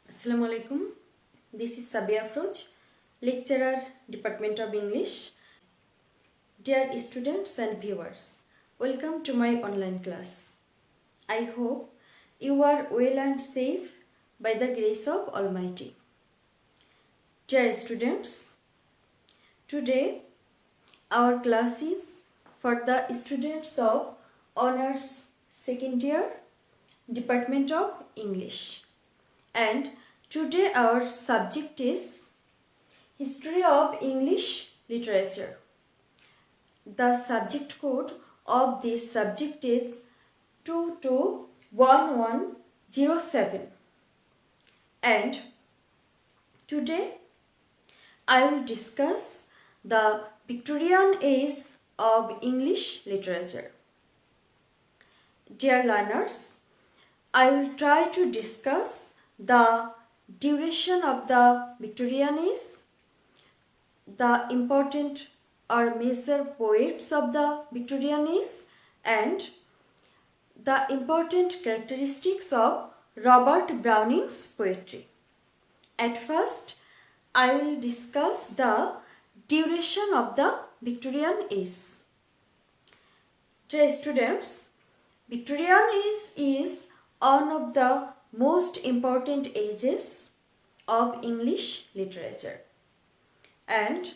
Assalamu alaikum. This is Sabia Afroz, lecturer, Department of English. Dear students and viewers, welcome to my online class. I hope you are well and safe by the grace of Almighty. Dear students, today our class is for the students of Honours Second Year, Department of English. And today our subject is History of English Literature. The subject code of this subject is 221107. And today I will discuss the Victorian age of English literature. Dear learners, I will try to discuss the duration of the Victorian age, the important or major poets of the Victorian age, and the important characteristics of Robert Browning's poetry. At first, I will discuss the duration of the Victorian age. Dear students, Victorian age is one of the most important ages of English literature, and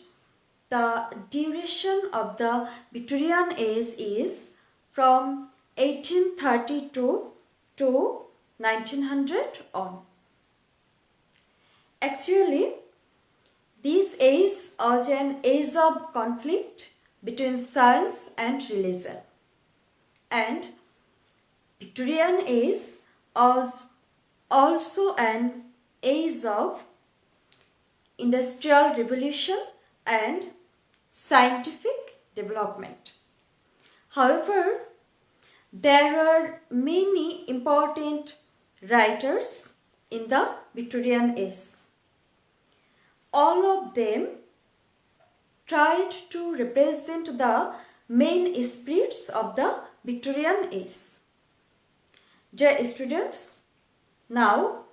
the duration of the Victorian age is from 1832 to 1900 on. Actually, this age was an age of conflict between science and religion, and Victorian age was also an age of industrial revolution and scientific development. However, there are many important writers in the Victorian age. All of them tried to represent the main spirits of the Victorian age. Dear students, now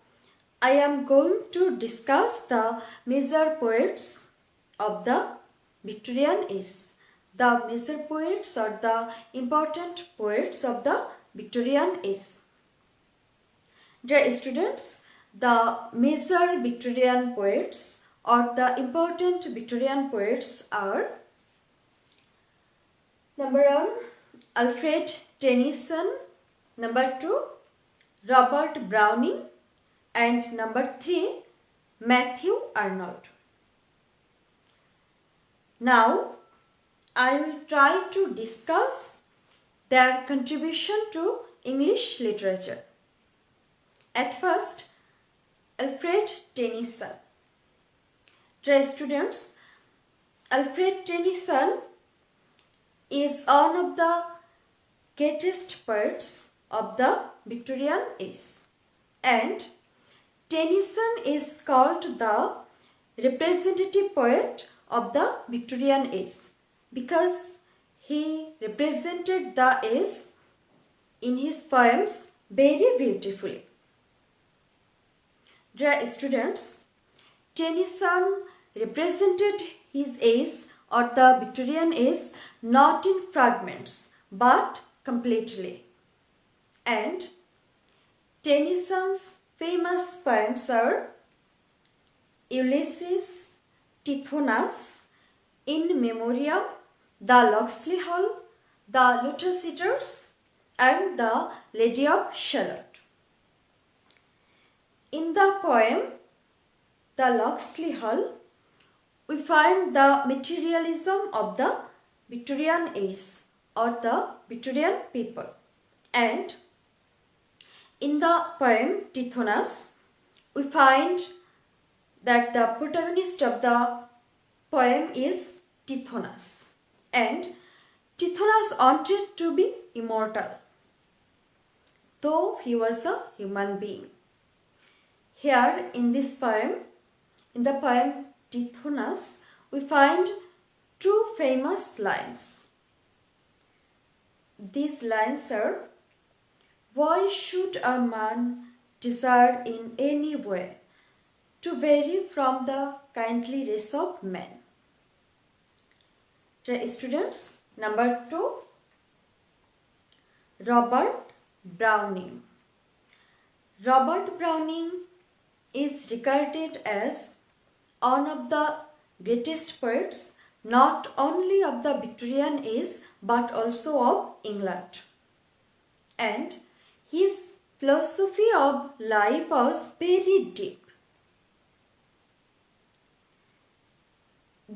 I am going to discuss the major poets of the Victorian age. The major poets or the important poets of the Victorian age. Dear students, the major Victorian poets or the important Victorian poets are: number 1, Alfred Tennyson; number 2, Robert Browning; and number 3, Matthew Arnold. Now, I will try to discuss their contribution to English literature. At first, Alfred Tennyson. Dear students, Alfred Tennyson is one of the greatest poets of the Victorian age, and Tennyson is called the representative poet of the Victorian age because he represented the age in his poems very beautifully. Dear students, Tennyson represented his age or the Victorian age not in fragments but completely. And Tennyson's famous poems are Ulysses, Tithonus, In Memoriam, The Locksley Hall, The Lotus Eaters, and The Lady of Shalott. In the poem The Locksley Hall, we find the materialism of the Victorian age or the Victorian people. And in the poem Tithonus, we find that the protagonist of the poem is Tithonus, and Tithonus wanted to be immortal, though he was a human being. Here in this poem, in the poem Tithonus, we find two famous lines. These lines are: why should a man desire in any way to vary from the kindly race of man. Dear students, number 2, Robert Browning. Robert Browning is regarded as one of the greatest poets not only of the Victorian age but also of England. And his philosophy of life was very deep.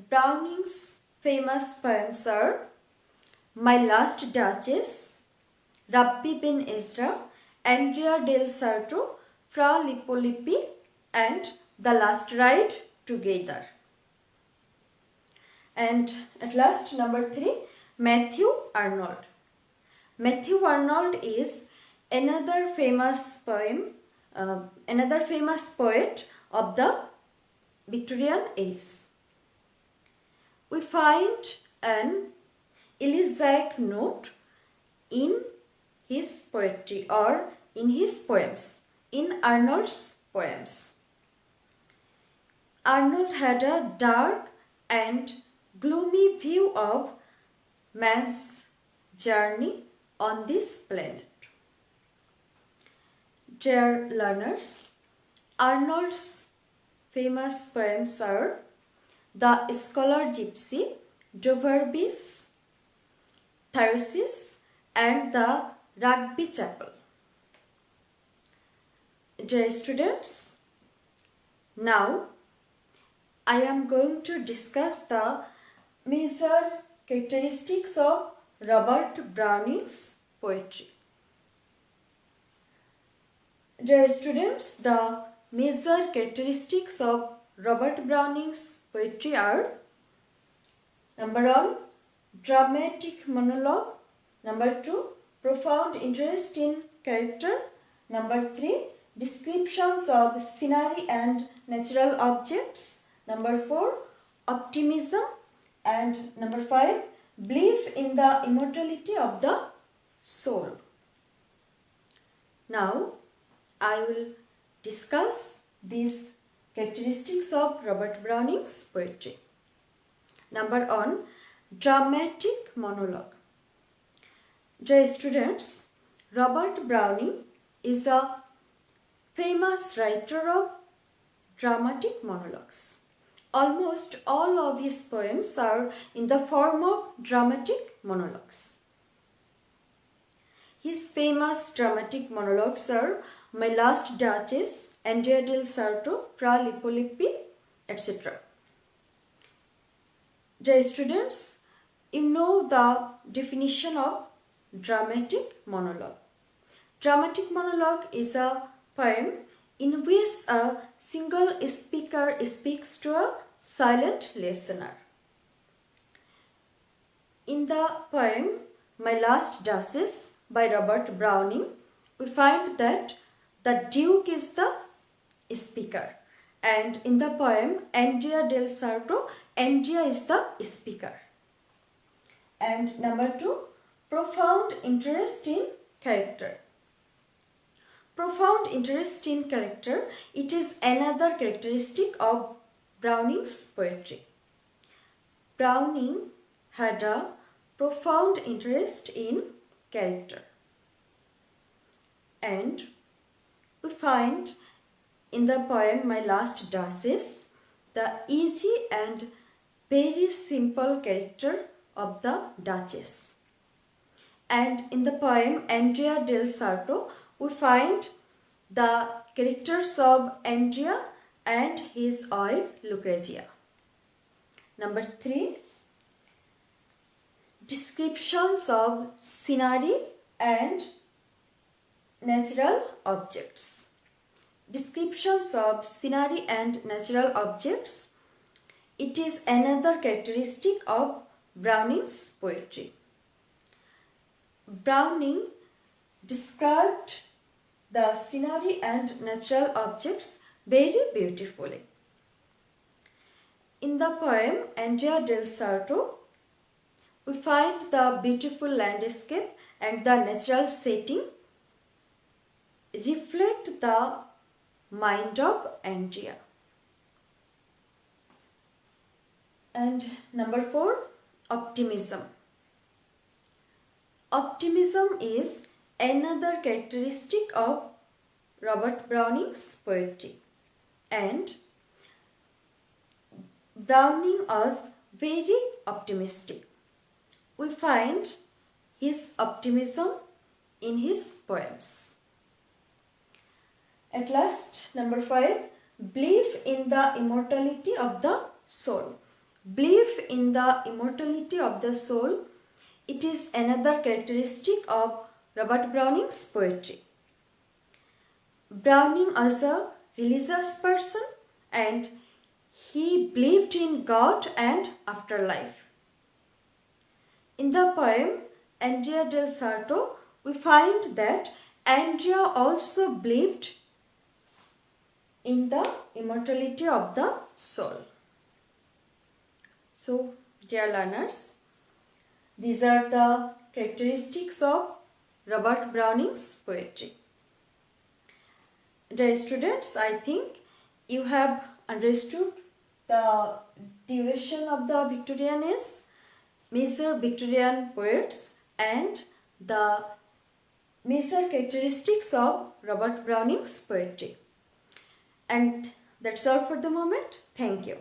Browning's famous poems are My Last Duchess, Rabbi Ben Ezra, Andrea del Sarto, Fra Lippo, and The Last Ride Together. And at last, number 3, Matthew Arnold. Matthew Arnold is another famous poet of the Victorian age. We find an elegiac note in his poetry or in his poems, in Arnold's poems. Arnold had a dark and gloomy view of man's journey on this planet. Dear learners, Arnold's famous poems are The Scholar Gypsy, Doverby's Thyrsis, and The Rugby Chapel. Dear students, now I am going to discuss the major characteristics of Robert Browning's poetry. Dear students, the major characteristics of Robert Browning's poetry are: number 1, dramatic monologue; number 2, profound interest in character; number 3, descriptions of scenery and natural objects; number 4, optimism; and number 5, belief in the immortality of the soul. Now, I will discuss these characteristics of Robert Browning's poetry. Number 1, dramatic monologue. Dear students, Robert Browning is a famous writer of dramatic monologues. Almost all of his poems are in the form of dramatic monologues. His famous dramatic monologues are My Last Duchess, Andrea del Sarto, Fra Lippo, etc. Dear students, you know the definition of dramatic monologue. Dramatic monologue is a poem in which a single speaker speaks to a silent listener. In the poem My Last Duchess by Robert Browning, we find that the Duke is the speaker, and in the poem Andrea del Sarto, Andrea is the speaker. And number 2, profound interest in character. Profound interest in character, it is another characteristic of Browning's poetry. Browning had a profound interest in character. And we find in the poem My Last Duchess the easy and very simple character of the Duchess. And in the poem Andrea del Sarto, we find the characters of Andrea and his wife Lucrezia. Number 3, descriptions of scenery and natural objects. Descriptions of scenery and natural objects, it is another characteristic of Browning's poetry. Browning described the scenery and natural objects very beautifully. In the poem Andrea del Sarto, we find the beautiful landscape and the natural setting reflect the mind of Andrea. And number 4, optimism. Optimism is another characteristic of Robert Browning's poetry, and Browning was very optimistic. We find his optimism in his poems. At last, number 5, belief in the immortality of the soul. Belief in the immortality of the soul, it is another characteristic of Robert Browning's poetry. Browning was a religious person and he believed in God and afterlife. In the poem Andrea del Sarto, we find that Andrea also believed in the immortality of the soul. So, dear learners, these are the characteristics of Robert Browning's poetry. Dear students, I think you have understood the duration of the Victorian age, major Victorian poets, and the major characteristics of Robert Browning's poetry. And that's all for the moment. Thank you.